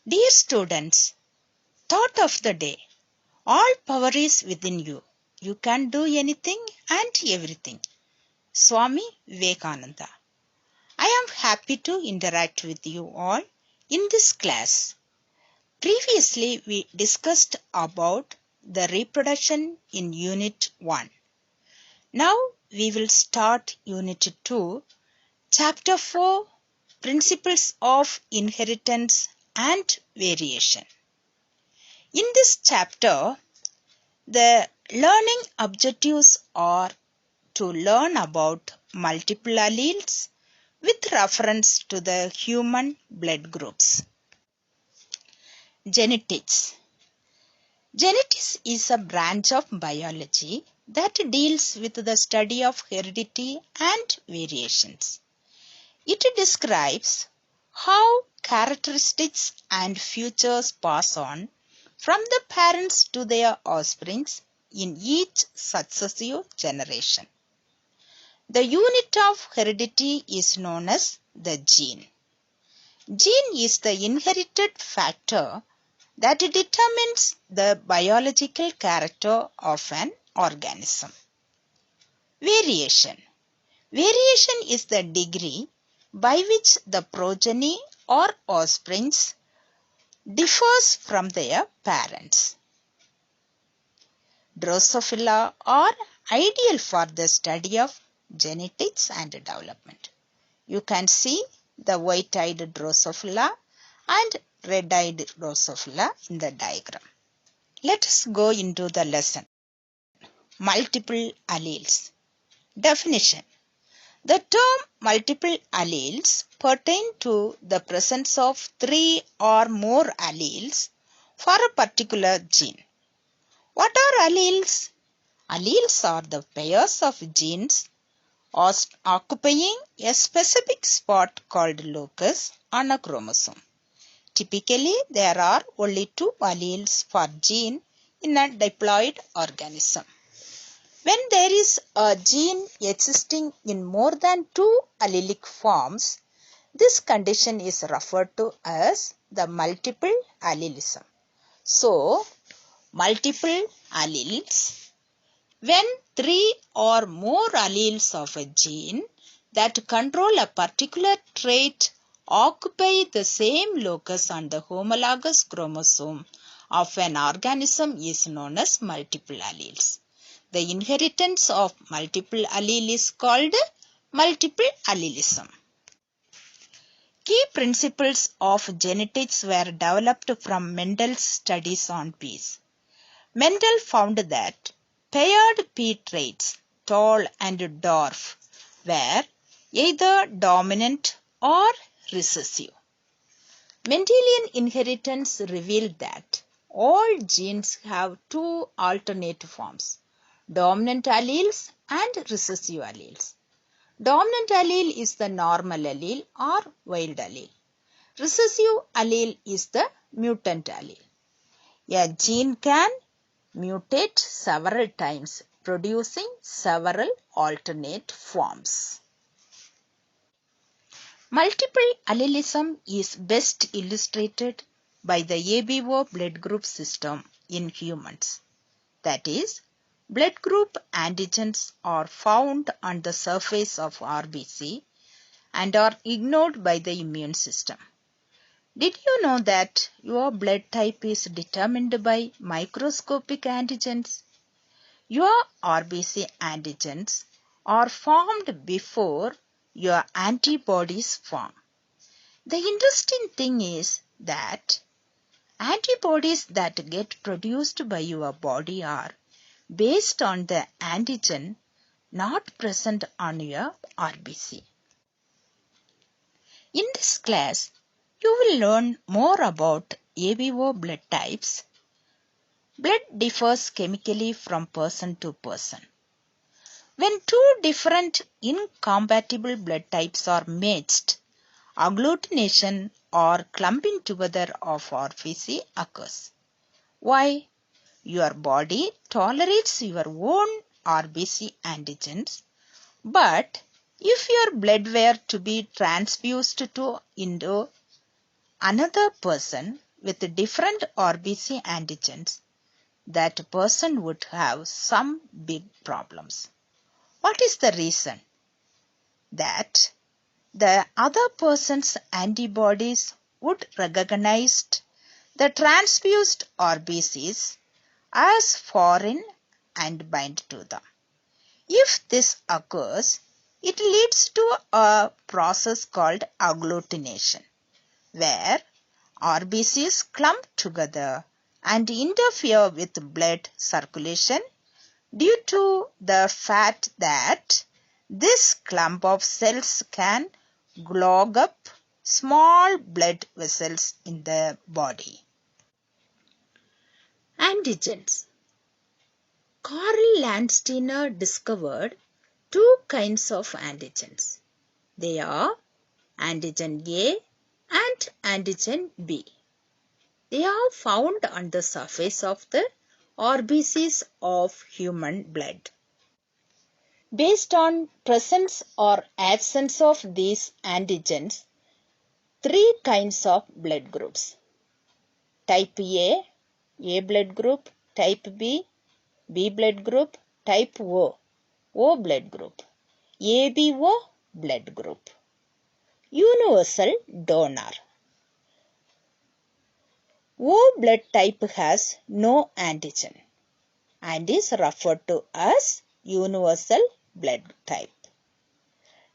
Dear students, thought of the day. All power is within you. You can do anything and everything. Swami Vivekananda. I am happy to interact with you all in this class. Previously, we discussed about the reproduction in Unit 1. Now, we will start Unit 2, Chapter 4, Principles of Inheritance and Variation. In this chapter, the learning objectives are to learn about multiple alleles with reference to the human blood groups. Genetics. Genetics is a branch of biology that deals with the study of heredity and variations. It describes how characteristics and features pass on from the parents to their offspring in each successive generation. The unit of heredity is known as the gene. Gene is the inherited factor that determines the biological character of an organism. Variation. Variation is the degree by which the progeny or offsprings differs from their parents. Drosophila are ideal for the study of genetics and development. You can see the white-eyed Drosophila and red-eyed Drosophila in the diagram. Let us go into the lesson. Multiple alleles. Definition. The term multiple alleles pertain to the presence of 3 or more alleles for a particular gene. What are alleles? Alleles are the pairs of genes occupying a specific spot called locus on a chromosome. Typically, there are only 2 alleles for gene in a diploid organism. When there is a gene existing in more than 2 allelic forms, this condition is referred to as the multiple allelism. So, multiple alleles. When 3 or more alleles of a gene that control a particular trait occupy the same locus on the homologous chromosome of an organism is known as multiple alleles. The inheritance of multiple allele is called multiple allelism. Key principles of genetics were developed from Mendel's studies on peas. Mendel found that paired pea traits, tall and dwarf, were either dominant or recessive. Mendelian inheritance revealed that all genes have 2 alternate forms, dominant alleles and recessive alleles. Dominant allele is the normal allele or wild allele. Recessive allele is the mutant allele. A gene can mutate several times, producing several alternate forms. Multiple allelism is best illustrated by the ABO blood group system in humans. That is, blood group antigens are found on the surface of RBC and are ignored by the immune system. Did you know that your blood type is determined by microscopic antigens? Your RBC antigens are formed before your antibodies form. The interesting thing is that antibodies that get produced by your body are based on the antigen not present on your RBC. In this class, you will learn more about ABO blood types. Blood differs chemically from person to person. When 2 different incompatible blood types are matched, agglutination or clumping together of RBC occurs. Why? Your body tolerates your own RBC antigens, but if your blood were to be transfused into another person, with different RBC antigens, that person would have some big problems. What is the reason? That the other person's antibodies would recognize the transfused RBCs as foreign and bind to them. If this occurs, it leads to a process called agglutination, where RBCs clump together and interfere with blood circulation due to the fact that this clump of cells can clog up small blood vessels in the body. Antigens. Karl Landsteiner discovered two kinds of antigens. They are antigen A and antigen B. They are found on the surface of the RBCs of human blood. Based on presence or absence of these antigens, three kinds of blood groups. Type A blood group, type B blood group, type O blood group, ABO blood group. Universal donor. O blood type has no antigen and is referred to as universal blood type.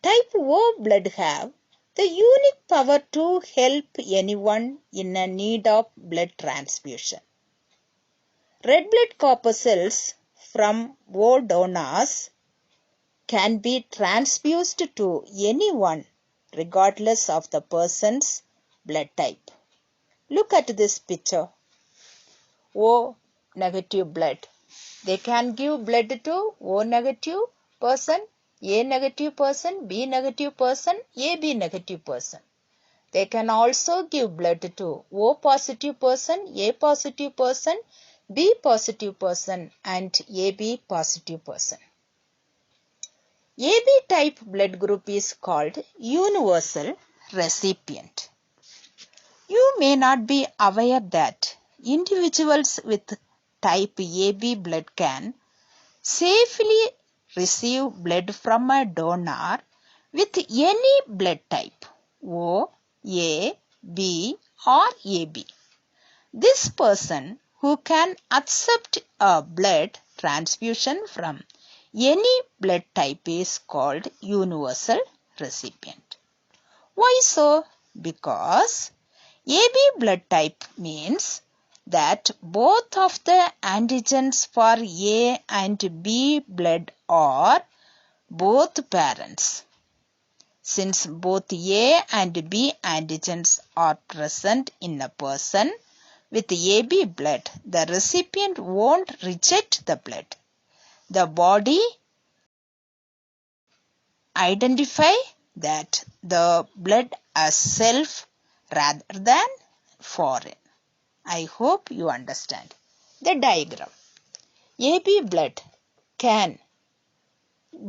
Type O blood have the unique power to help anyone in a need of blood transfusion. Red blood corpuscles from O donors can be transfused to anyone regardless of the person's blood type. Look at this picture. O negative blood. They can give blood to O negative person, A negative person, B negative person, AB negative person. They can also give blood to O positive person, A positive person, B positive person and AB positive person. AB type blood group is called universal recipient. You may not be aware that individuals with type AB blood can safely receive blood from a donor with any blood type O, A, B or AB. This person who can accept a blood transfusion from any blood type is called universal recipient. Why so? Because AB blood type means that both of the antigens for A and B blood are both parents. Since both A and B antigens are present in a person with AB blood, the recipient won't reject the blood. The body identify that the blood as self rather than foreign. I hope you understand. The diagram. AB blood can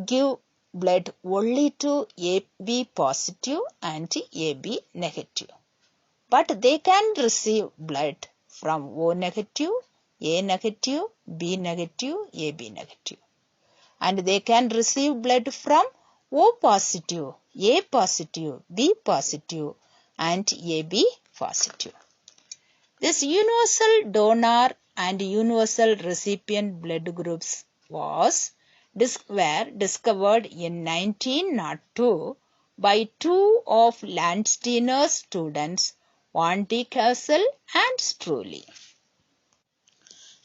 give blood only to AB positive and AB negative. But they can receive blood from O negative, A negative, B negative, AB negative. And they can receive blood from O positive, A positive, B positive and AB positive. This universal donor and universal recipient blood groups were discovered in 1902 by two of Landsteiner's students, Van de Kessel and Struli.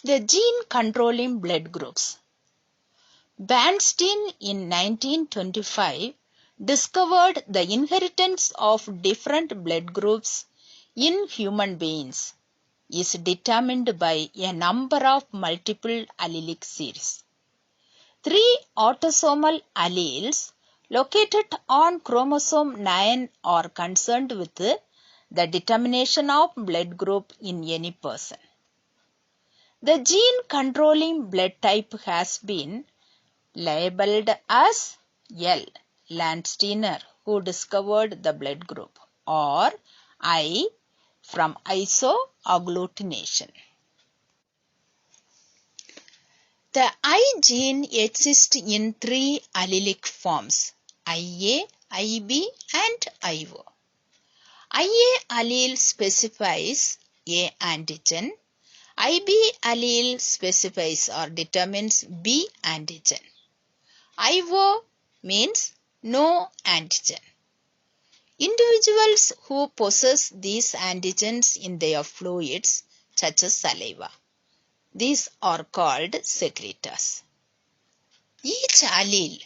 The gene controlling blood groups. Bernstein in 1925 discovered the inheritance of different blood groups in human beings is determined by a number of multiple allelic series. 3 autosomal alleles located on chromosome 9 are concerned with the determination of blood group in any person. The gene controlling blood type has been labeled as L. Landsteiner, who discovered the blood group, or I. from isoagglutination. The I gene exists in three allelic forms: IA, IB, and IO. IA allele specifies A antigen. IB allele specifies or determines B antigen. IO means no antigen. Individuals who possess these antigens in their fluids, such as saliva, these are called secretors. Each allele,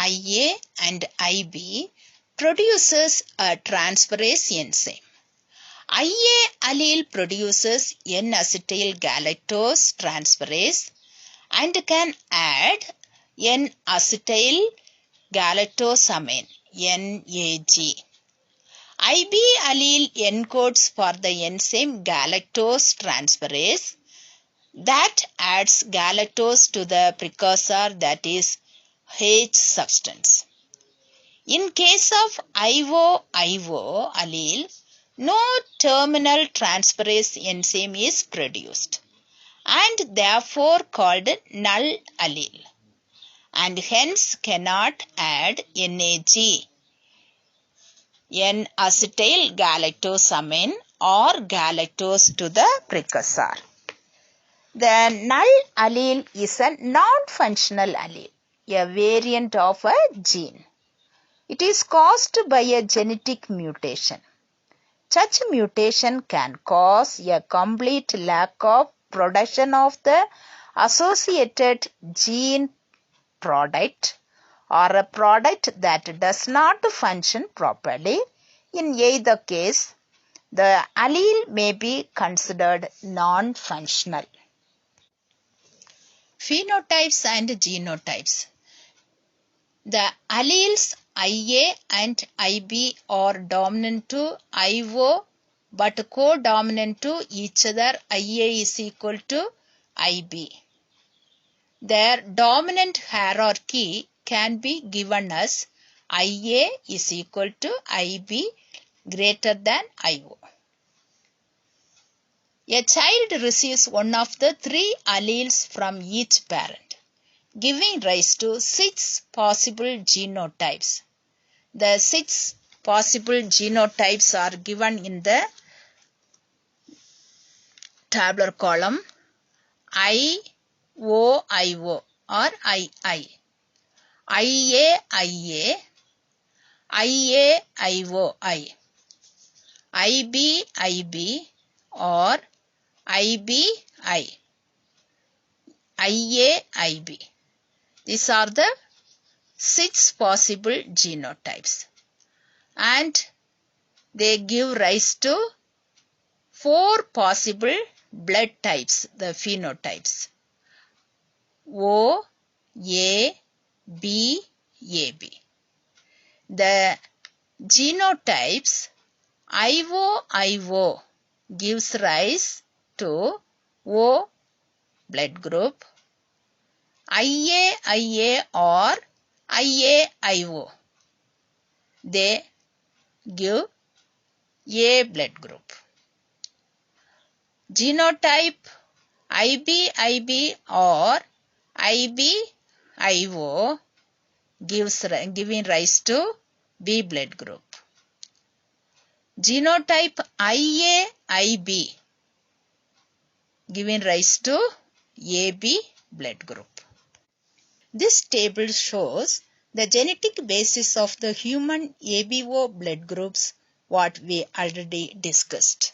IA and IB, produces a transferase enzyme. IA allele produces N-acetyl galactose transferase and can add N-acetyl galactosamine NAG. IB allele encodes for the enzyme galactose transferase that adds galactose to the precursor, that is H substance. In case of IO allele, no terminal transferase enzyme is produced and therefore called null allele, and hence cannot add NAG, N-acetyl galactosamine, or galactose to the precursor. The null allele is a non-functional allele, a variant of a gene. It is caused by a genetic mutation. Such mutation can cause a complete lack of production of the associated gene product, or a product that does not function properly. In either case, the allele may be considered non-functional. Phenotypes and genotypes. The alleles IA and IB are dominant to IO but co-dominant to each other. IA is equal to IB. Their dominant hierarchy can be given as IA is equal to IB greater than IO. A child receives one of the three alleles from each parent, giving rise to 6 possible genotypes. The 6 possible genotypes are given in the tabular column. IOIO or II, IAIA, IAIOI, IBIB or IBI, IAIB. These are the 6 possible genotypes, and they give rise to 4 possible blood types, the phenotypes: O, A, B, AB. The genotypes IOIO gives rise to O blood group, IAIA or IAIO, they give A blood group. Genotype IBIB or IBIO giving rise to B blood group. Genotype IAIB giving rise to AB blood group. This table shows the genetic basis of the human ABO blood groups, what we already discussed.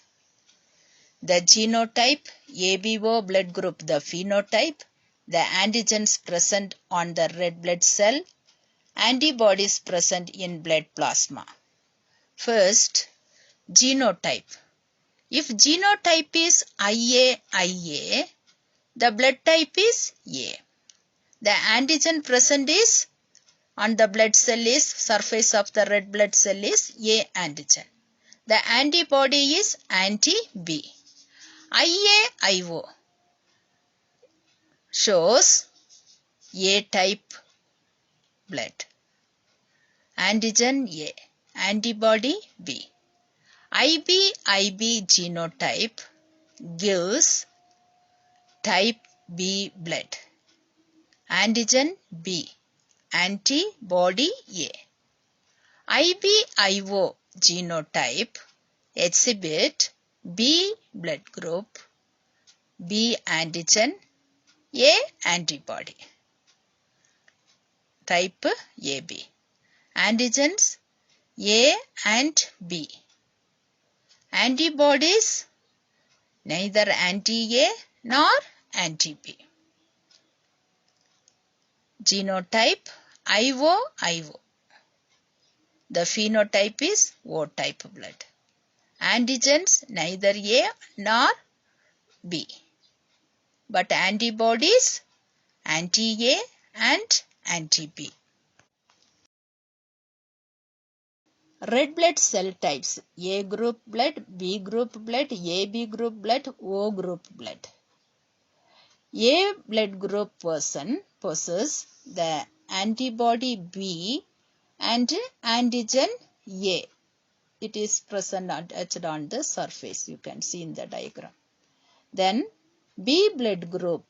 The genotype, ABO blood group, the phenotype, the antigens present on the red blood cell, antibodies present in blood plasma. First, genotype. If genotype is IAIA, the blood type is A. The antigen present is on the blood cell is surface of the red blood cell is A antigen. The antibody is anti-B. IAIO shows A type blood. Antigen A, antibody B. IB genotype gives type B blood, antigen B, antibody A. IBIO genotype exhibit B blood group, B antigen, A antibody. Type AB. Antigens A and B. Antibodies neither anti-A nor anti-B. Genotype IO. The phenotype is O type blood. Antigens neither A nor B. But antibodies anti-A and anti-B. Red blood cell types: A group blood, B group blood, AB group blood, O group blood. A blood group person possesses the antibody B and antigen A. It is present attached on the surface. You can see in the diagram. Then B blood group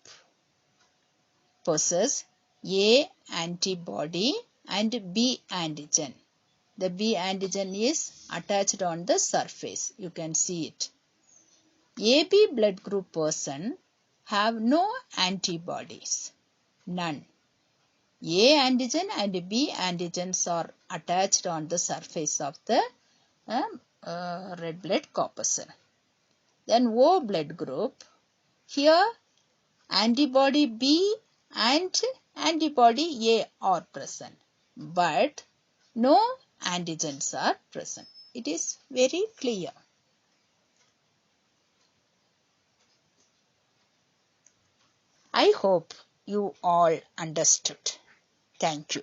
possesses A antibody and B antigen. The B antigen is attached on the surface. You can see it. AB blood group person have no antibodies. None. A antigen and B antigens are attached on the surface of the red blood corpuscle. Then O blood group. Here antibody B and antibody A are present. But no antigens are present. It is very clear. I hope you all understood. Thank you.